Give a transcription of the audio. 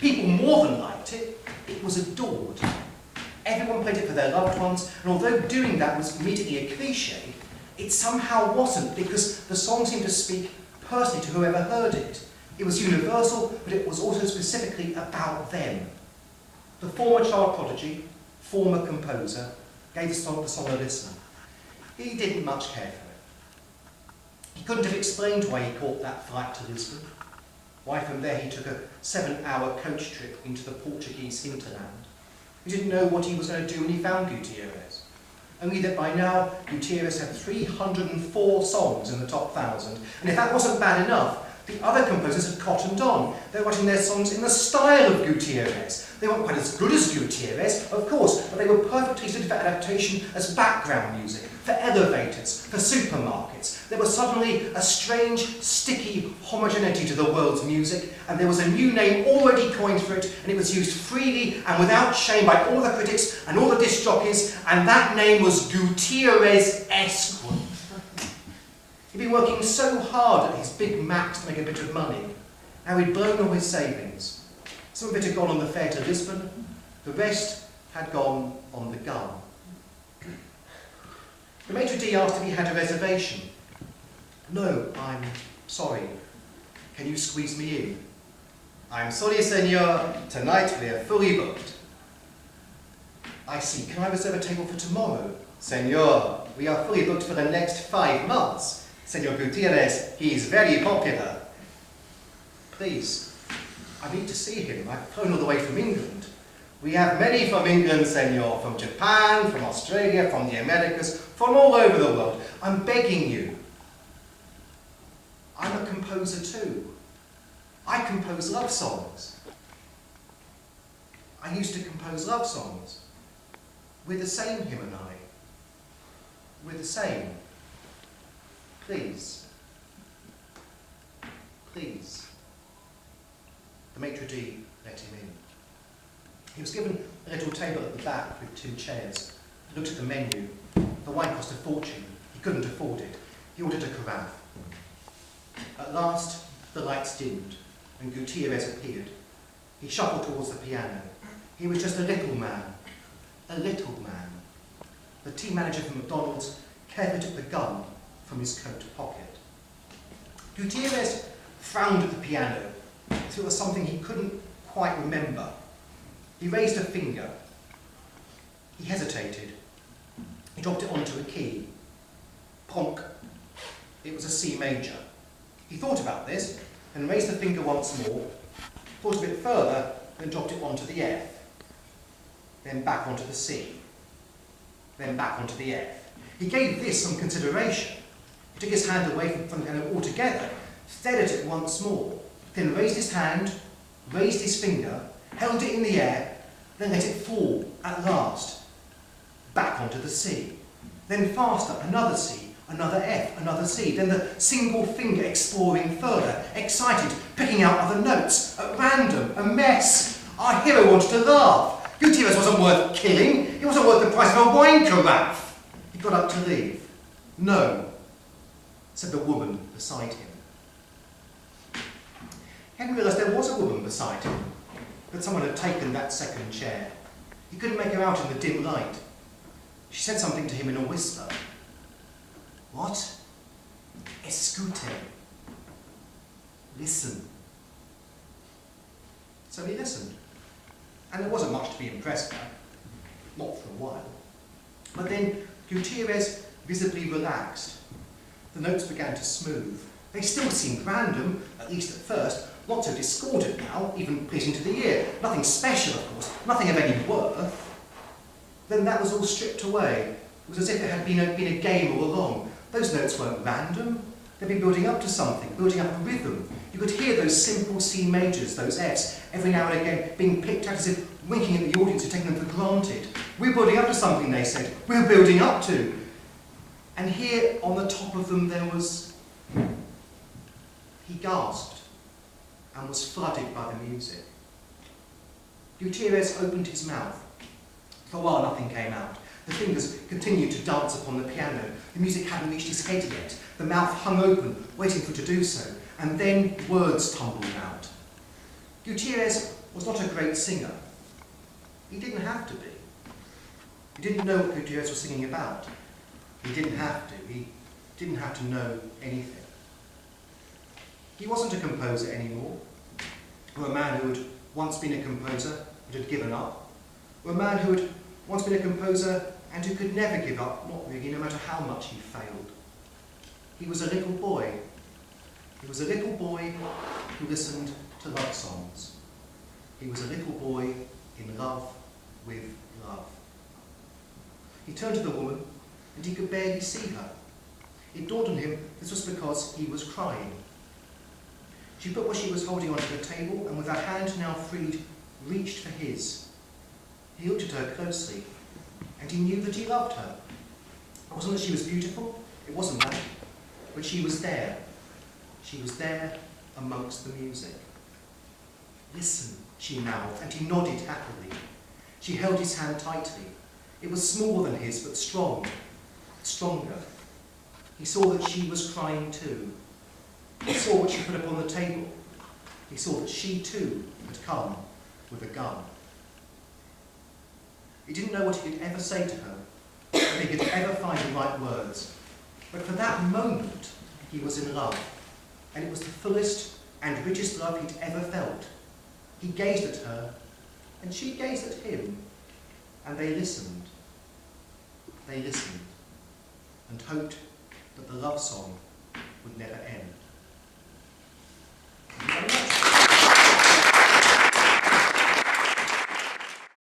People more than liked it, it was adored. Everyone played it for their loved ones, and although doing that was immediately a cliche, it somehow wasn't, because the song seemed to speak personally to whoever heard it. It was universal, but it was also specifically about them. The former child prodigy, former composer, gave the song a listen. He didn't much care for it. He couldn't have explained why he caught that flight to Lisbon, why from there he took a 7-hour coach trip into the Portuguese hinterland. He didn't know what he was going to do when he found Gutierrez. Only that by now, Gutierrez had 304 songs in the top 1,000, and if that wasn't bad enough, the other composers had cottoned on. They were writing their songs in the style of Gutierrez. They weren't quite as good as Gutierrez, of course, but they were perfectly suited for adaptation as background music, for elevators, for supermarkets. There was suddenly a strange, sticky homogeneity to the world's music, and there was a new name already coined for it, and it was used freely and without shame by all the critics and all the disc jockeys, and that name was Gutierrez-esque. He'd been working so hard at his big Macs to make a bit of money. Now he'd blown all his savings. Some of it had gone on the fare to Lisbon, the rest had gone on the gun. The maitre d' asked if he had a reservation. No, I'm sorry. Can you squeeze me in? I'm sorry, senor. Tonight we are fully booked. I see. Can I reserve a table for tomorrow? Senor, we are fully booked for the next 5 months. Senor Gutierrez, he is very popular. Please, I need to see him. I've flown all the way from England. We have many from England, senor, from Japan, from Australia, from the Americas, from all over the world. I'm begging you. I'm a composer too. I compose love songs. I used to compose love songs. We're the same, him and I. We're the same. Please. Please. The maitre d' let him in. He was given a little table at the back with 2 chairs. He looked at the menu. The wine cost a fortune. He couldn't afford it. He ordered a carafe. At last, the lights dimmed, and Gutierrez appeared. He shuffled towards the piano. He was just a little man. A little man. The team manager from McDonald's carefully took the gun from his coat pocket. Gutierrez frowned at the piano, as it was something he couldn't quite remember. He raised a finger. He hesitated. He dropped it onto a key. Plonk. It was a C major. He thought about this, and raised the finger once more, thought a bit further, then dropped it onto the F. Then back onto the C. Then back onto the F. He gave this some consideration. He took his hand away from the piano altogether, stared at it once more, then raised his hand, raised his finger, held it in the air, then let it fall at last. Back onto the C. Then faster, another C, another F, another C, then the single finger exploring further, excited, picking out other notes, at random, a mess. Our hero wanted to laugh. Gutierrez wasn't worth killing. He wasn't worth the price of a wine carafe. He got up to leave. No, said the woman beside him. He hadn't realised there was a woman beside him, but someone had taken that second chair. He couldn't make her out in the dim light. She said something to him in a whisper. What? Escute. Listen. So he listened. And there wasn't much to be impressed by. Not for a while. But then Gutierrez visibly relaxed. The notes began to smooth. They still seemed random, at least at first, not so discordant now, even pleasing to the ear. Nothing special, of course, nothing of any worth. Then that was all stripped away. It was as if it had been a game all along. Those notes weren't random. They'd been building up to something, building up a rhythm. You could hear those simple C majors, those Fs, every now and again being picked out as if winking at the audience and taking them for granted. We're building up to something, they said. We're building up to. And here on the top of them there was... He gasped and was flooded by the music. Gutierrez opened his mouth. For a while nothing came out. The fingers continued to dance upon the piano. The music hadn't reached his head yet. The mouth hung open, waiting for it to do so. And then words tumbled out. Gutierrez was not a great singer. He didn't have to be. He didn't know what Gutierrez was singing about. He didn't have to. He didn't have to know anything. He wasn't a composer anymore, or a man who had once been a composer but had given up, or a man who had once been a composer and who could never give up, not really, no matter how much he failed. He was a little boy. He was a little boy who listened to love songs. He was a little boy in love with love. He turned to the woman, and he could barely see her. It dawned on him this was because he was crying. She put what she was holding onto the table, and with her hand now freed, reached for his. He looked at her closely, and he knew that he loved her. It wasn't that she was beautiful, it wasn't that, but she was there. She was there amongst the music. Listen, she mouthed, and he nodded happily. She held his hand tightly. It was smaller than his, but strong, stronger. He saw that she was crying too. He saw what she put upon the table. He saw that she too had come with a gun. He didn't know what he could ever say to her, if he could ever find the right words. But for that moment, he was in love, and it was the fullest and richest love he'd ever felt. He gazed at her, and she gazed at him, and they listened. They listened, and hoped that the love song would never end.